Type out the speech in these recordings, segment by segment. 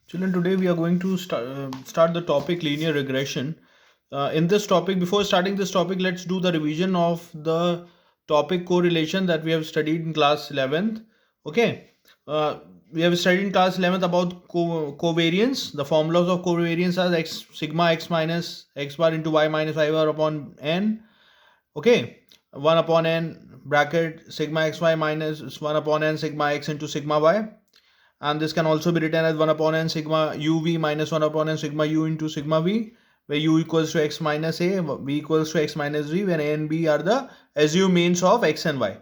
Children, today we are going to start the topic linear regression. In this topic, before starting this topic, let's do the revision of the topic correlation that we have studied in class 11th. Okay, we have studied in class 11th about covariance. The formulas of covariance are x sigma x minus x bar into y minus y bar upon n. Okay, 1 upon n bracket sigma xy minus 1 upon n sigma x into sigma y, and this can also be written as 1 upon n sigma uv minus 1 upon n sigma u into sigma v, where u equals to x minus a, v equals to x minus v, when a and b are the assumed means of x and y,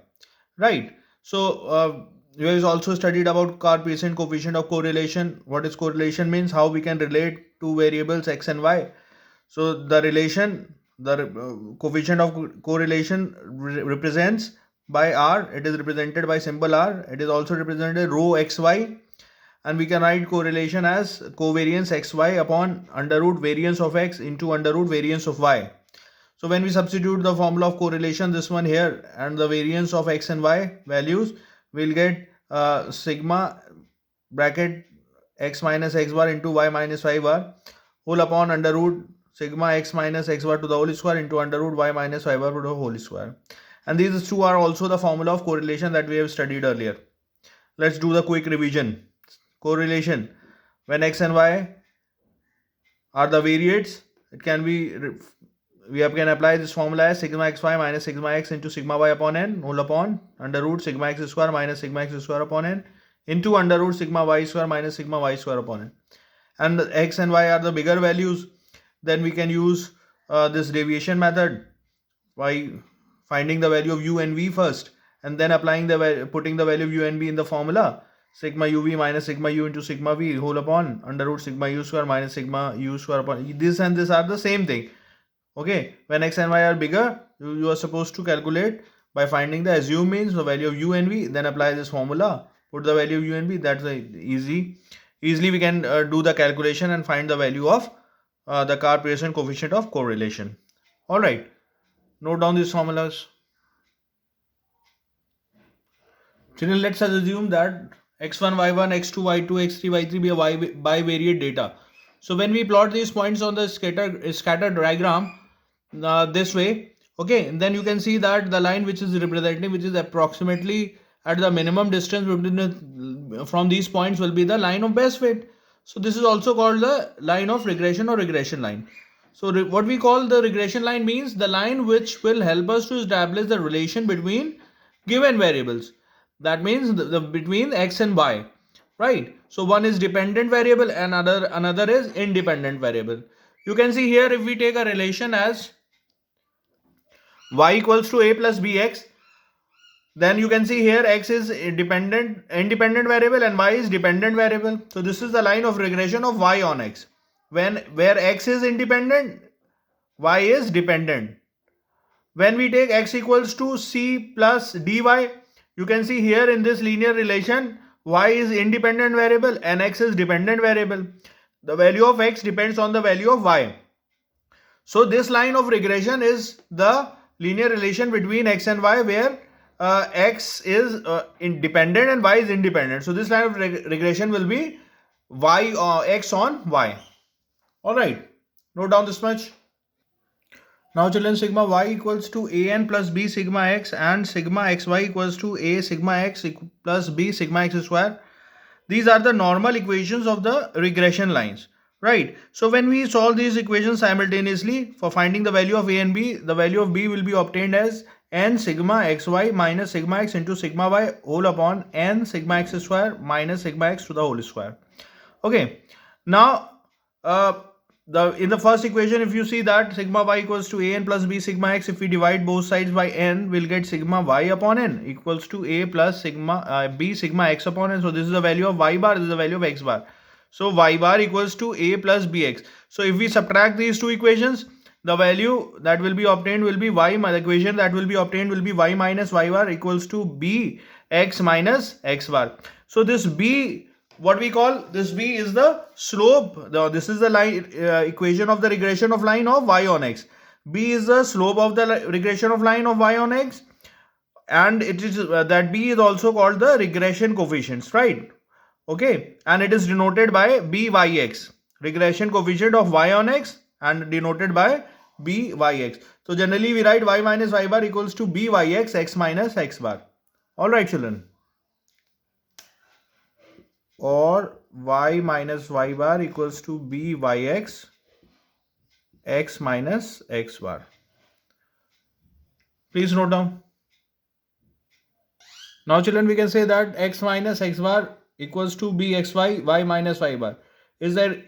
right? So you guys also studied about Carr-Pearson coefficient of correlation. What is correlation means? How we can relate two variables x and y. So the relation, the coefficient of correlation represents by r. It is represented by symbol r. It is also represented rho xy, and we can write correlation as covariance xy upon under root variance of x into under root variance of y. So when we substitute the formula of correlation, this one here, and the variance of x and y values, we'll get sigma bracket x minus x bar into y minus y bar whole upon under root sigma x minus x bar to the whole square into under root y minus y bar to the whole square. And these two are also the formula of correlation that we have studied earlier. Let's do the quick revision. Correlation: when x and y are the variates, it can be, we can apply this formula as sigma xy minus sigma x into sigma y upon n whole upon under root sigma x square minus sigma x square upon n into under root sigma y square minus sigma y square upon n. And the x and y are the bigger values, then we can use this deviation method by finding the value of u and v first, and then putting the value of u and v in the formula sigma uv minus sigma u into sigma v whole upon under root sigma u square minus sigma u square upon this, and this are the same thing. Okay, when x and y are bigger, you are supposed to calculate by finding the assumed means, the value of u and v, then apply this formula, put the value of u and v. That's easily we can do the calculation and find the value of the Carr-Pearson coefficient of correlation. All right, note down these formulas. Children, let's assume that x1, y1, x2, y2, x3, y3 be a bivariate data. So when we plot these points on the scatter diagram this way, okay, and then you can see that the line which is representing, which is approximately at the minimum distance from these points, will be the line of best fit. So this is also called the line of regression or regression line. So what we call the regression line means the line which will help us to establish the relation between given variables. That means the between x and y, right? So one is dependent variable and another is independent variable. You can see here, if we take a relation as y equals to a plus bx, then you can see here x is independent variable and y is dependent variable. So this is the line of regression of y on x, where x is independent, y is dependent. When we take x equals to c plus dy, you can see here in this linear relation, y is independent variable and x is dependent variable. The value of x depends on the value of y. So this line of regression is the linear relation between x and y, where x is independent and y is independent. So this line of regression will be x on y. All right, note down this much. Now children, sigma y equals to an plus b sigma x and sigma xy equals to a sigma x plus b sigma x square. These are the normal equations of the regression lines, right? So when we solve these equations simultaneously for finding the value of a and b, the value of b will be obtained as n sigma xy minus sigma x into sigma y whole upon n sigma x square minus sigma x to the whole square. Okay, now in the first equation, if you see that sigma y equals to a n plus b sigma x, if we divide both sides by n, we'll get sigma y upon n equals to a plus sigma b sigma x upon n. So this is the value of y bar, this is the value of x bar. So y bar equals to a plus bx. So if we subtract these two equations, the value that will be obtained will be y. The equation that will be obtained will be y minus y bar equals to b x minus x bar. So this b, what we call this b, is the slope. This is the line equation of the regression of line of y on x. B is the slope of the regression of line of y on x, and it is that b is also called the regression coefficients, right? Okay, and it is denoted by byx, regression coefficient of y on x, and denoted by byx. So generally we write y minus y bar equals to byx, x minus x bar. All right, children. Or y minus y bar equals to byx, x minus x bar. Please note down. Now children, we can say that x minus x bar equals to bxy, y minus y bar is the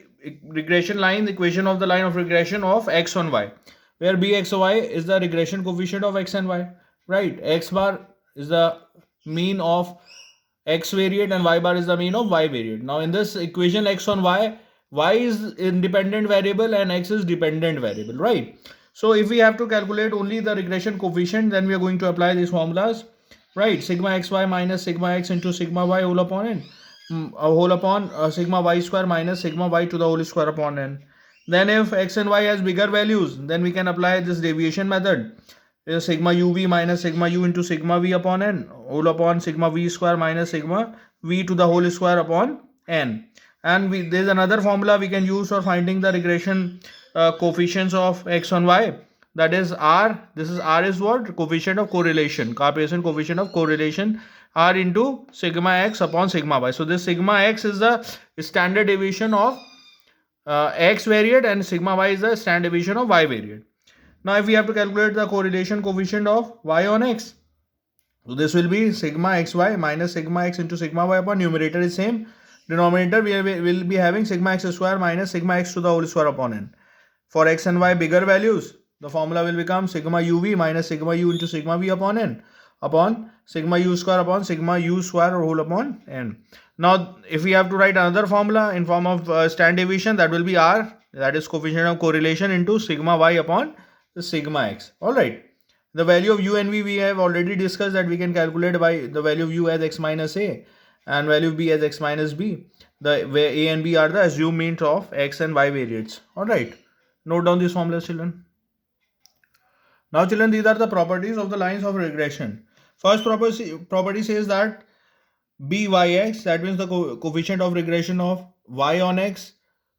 regression line, the equation of the line of regression of x on y, where bxy is the regression coefficient of x and y, right? X bar is the mean of x variate and y bar is the mean of y variate. Now in this equation x on y is independent variable and x is dependent variable, right? So if we have to calculate only the regression coefficient, then we are going to apply these formulas, right? Sigma xy minus sigma x into sigma y whole upon n, whole upon sigma y square minus sigma y to the whole square upon n. Then if x and y has bigger values, then we can apply this deviation method. Sigma uv minus sigma u into sigma v upon n whole upon sigma v square minus sigma v to the whole square upon n. And there is another formula we can use for finding the regression coefficients of x on y. That is r. This is r is what? Coefficient of correlation. Cartesian coefficient of correlation, r into sigma x upon sigma y. So this sigma x is the standard deviation of x variate and sigma y is the standard deviation of y variate. Now if we have to calculate the correlation coefficient of y on x, so this will be sigma xy minus sigma x into sigma y upon numerator is same. Denominator we will be having sigma x square minus sigma x to the whole square upon n. For x and y bigger values, the formula will become sigma uv minus sigma u into sigma v upon n upon sigma u square upon sigma u square whole upon n. Now if we have to write another formula in form of standard deviation, that will be r, that is coefficient of correlation into sigma y upon the sigma x. All right. The value of u and v we have already discussed that we can calculate by the value of u as x minus a and value of b as x minus b. The where a and b are the assumed means of x and y variates. All right. Note down these formulas, children. Now, children, these are the properties of the lines of regression. First property says that byx, that means the coefficient of regression of y on x,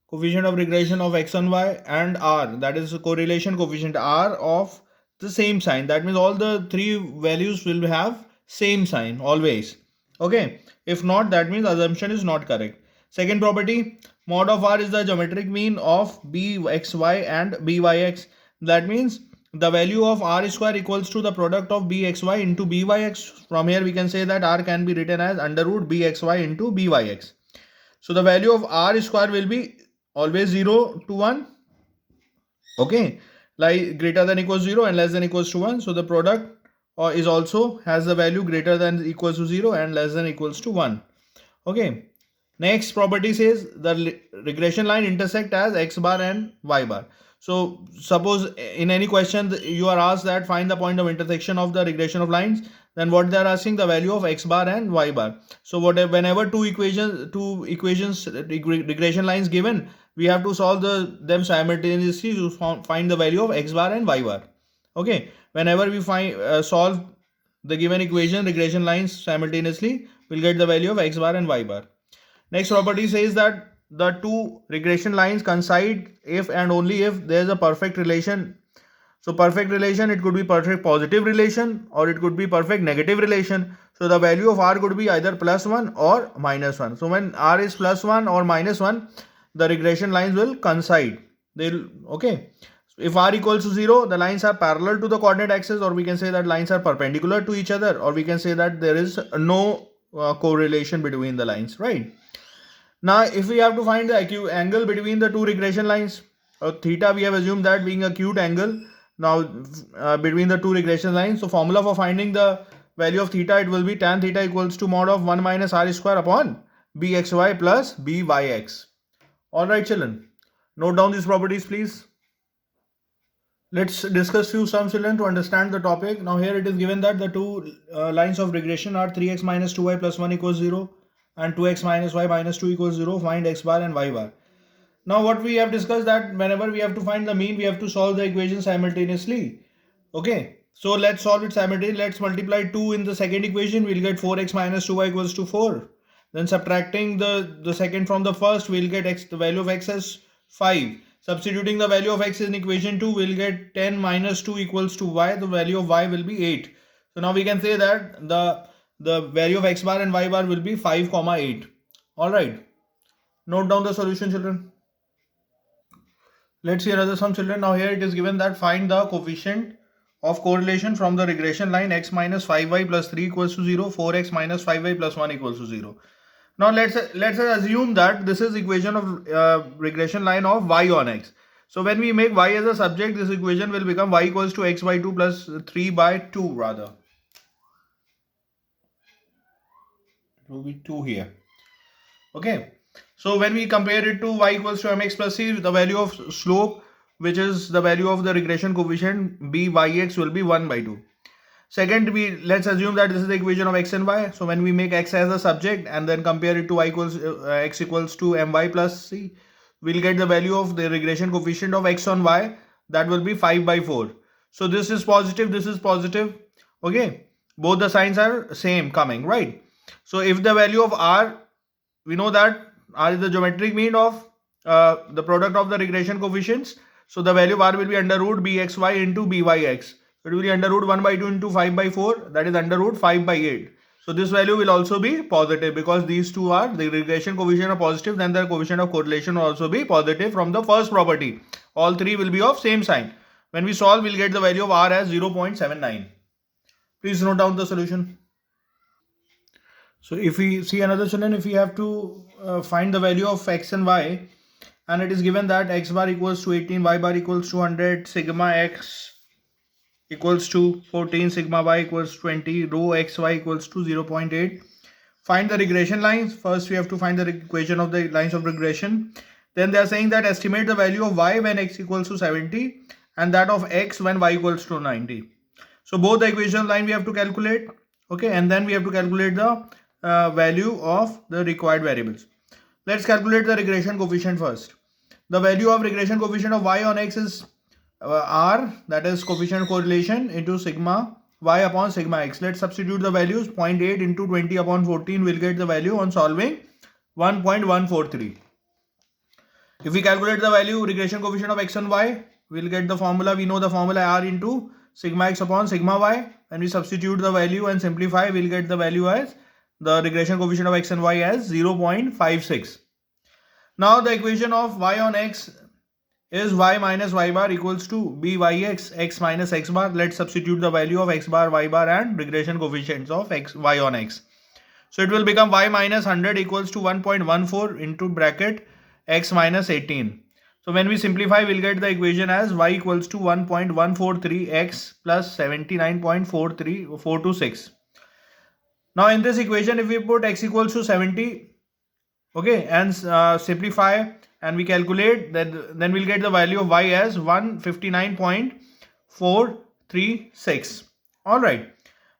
coefficient of regression of x on y, and r, that is the correlation coefficient r of the same sign. That means all the three values will have same sign always. Okay. If not, that means assumption is not correct. Second property, mod of r is the geometric mean of bxy and byx. That means the value of r square equals to the product of bxy into byx. From here we can say that r can be written as under root bxy into byx. So the value of r square will be always 0 to 1. Okay, like greater than equals 0 and less than equals to 1. So the product is also has the value greater than equals to 0 and less than equals to 1. Okay. Next property says the regression line intersect as x bar and y bar. So suppose in any question you are asked that find the point of intersection of the regression of lines, then what they are asking, the value of x bar and y bar. So whenever two equations regression lines given, we have to solve them simultaneously to find the value of x bar and y bar. Okay, whenever we solve the given equation regression lines simultaneously, we'll get the value of x bar and y bar. Next property says that the two regression lines coincide if and only if there is a perfect relation. So perfect relation, it could be perfect positive relation or it could be perfect negative relation. So the value of r could be either +1 or -1. So when r is +1 or -1, the regression lines will coincide. Okay. If r equals to 0, the lines are parallel to the coordinate axis, or we can say that lines are perpendicular to each other, or we can say that there is no correlation between the lines, right? Now, if we have to find the acute angle between the two regression lines, theta, we have assumed that being acute angle now between the two regression lines. So formula for finding the value of theta, it will be tan theta equals to mod of 1 minus r square upon bxy plus byx. All right, children. Note down these properties, please. Let's discuss few sums, children, to understand the topic. Now here it is given that the two lines of regression are 3x minus 2y plus 1 equals 0 and 2x minus y minus 2 equals 0. Find x bar and y bar. Now what we have discussed that whenever we have to find the mean, we have to solve the equation simultaneously. Okay, so let's solve it simultaneously. Let's multiply 2 in the second equation. We'll get 4x minus 2y equals to 4. Then subtracting the second from the first, we'll get x, the value of x as 5. Substituting the value of x in equation 2, we'll get 10 minus 2 equals to y. The value of y will be 8. So now we can say that the value of x bar and y bar will be 5, 8. Alright. Note down the solution, children. Let's see another sum, children. Now here it is given that find the coefficient of correlation from the regression line x minus 5y plus 3 equals to 0, 4x minus 5y plus 1 equals to 0. Now let's assume that this is equation of regression line of y on x. So when we make y as a subject, this equation will become y equals to x by 2 plus 3 by 2 rather. It will be 2 here. Okay. So when we compare it to y equals to mx plus c, the value of slope, which is the value of the regression coefficient byx, will be 1 by 2. Second, let's assume that this is the equation of x and y. So when we make x as a subject and then compare it to x equals to my plus c, we'll get the value of the regression coefficient of x on y, that will be 5 by 4. So this is positive, this is positive. Okay, both the signs are same coming, right? So if the value of r, we know that r is the geometric mean of the product of the regression coefficients. So the value of r will be under root bxy into byx. It will be under root 1 by 2 into 5 by 4, that is under root 5 by 8. So this value will also be positive because these two are, the regression coefficient are positive, then the coefficient of correlation will also be positive from the first property. All three will be of same sign. When we solve, we'll get the value of r as 0.79. Please note down the solution. So if we see another children, if we have to find the value of x and y, and it is given that x bar equals to 18, y bar equals to 100, sigma x equals to 14, sigma y equals 20, rho xy equals to 0.8. Find the regression lines. First we have to find the equation of the lines of regression. Then they are saying that estimate the value of y when x equals to 70 and that of x when y equals to 90. So both the equation line we have to calculate. Okay, and then we have to calculate the value of the required variables. Let's calculate the regression coefficient first. The value of regression coefficient of y on x is r, that is coefficient correlation, into sigma y upon sigma x. Let's substitute the values. 0.8 into 20 upon 14 will get the value on solving 1.143. If we calculate the value regression coefficient of x and y, we'll get the formula. We know the formula r into sigma x upon sigma y. When we substitute the value and simplify, we'll get the value as the regression coefficient of x and y as 0.56. Now the equation of y on x is y minus y bar equals to byx, x minus x bar. Let's substitute the value of x bar, y bar and regression coefficients of y on x. So it will become y minus 100 equals to 1.14 into bracket x minus 18. So when we simplify, we'll get the equation as y equals to 1.143 x plus 79.426. Now in this equation, if we put x equals to 70, okay, and simplify and we calculate that, then we'll get the value of y as 159.436. all right.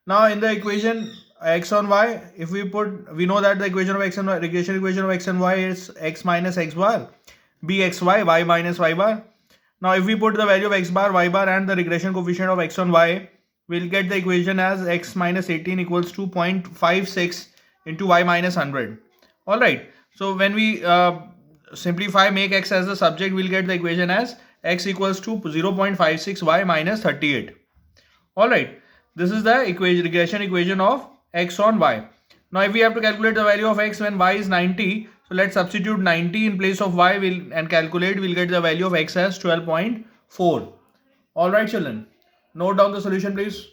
Now in the equation x on y, if we put, we know that the equation of x and y, regression equation of x and y is x minus x bar bxy, y minus y bar. Now if we put the value of x bar, y bar and the regression coefficient of x on y, we'll get the equation as x minus 18 equals to 0.56 into y minus 100. all right. So when we simplify, make x as the subject, we'll get the equation as x equals to 0.56 y minus 38. all right. This is the regression equation of x on y. Now if we have to calculate the value of x when y is 90, so let's substitute 90 in place of y and calculate. We'll get the value of x as 12.4. all right children, note down the solution please.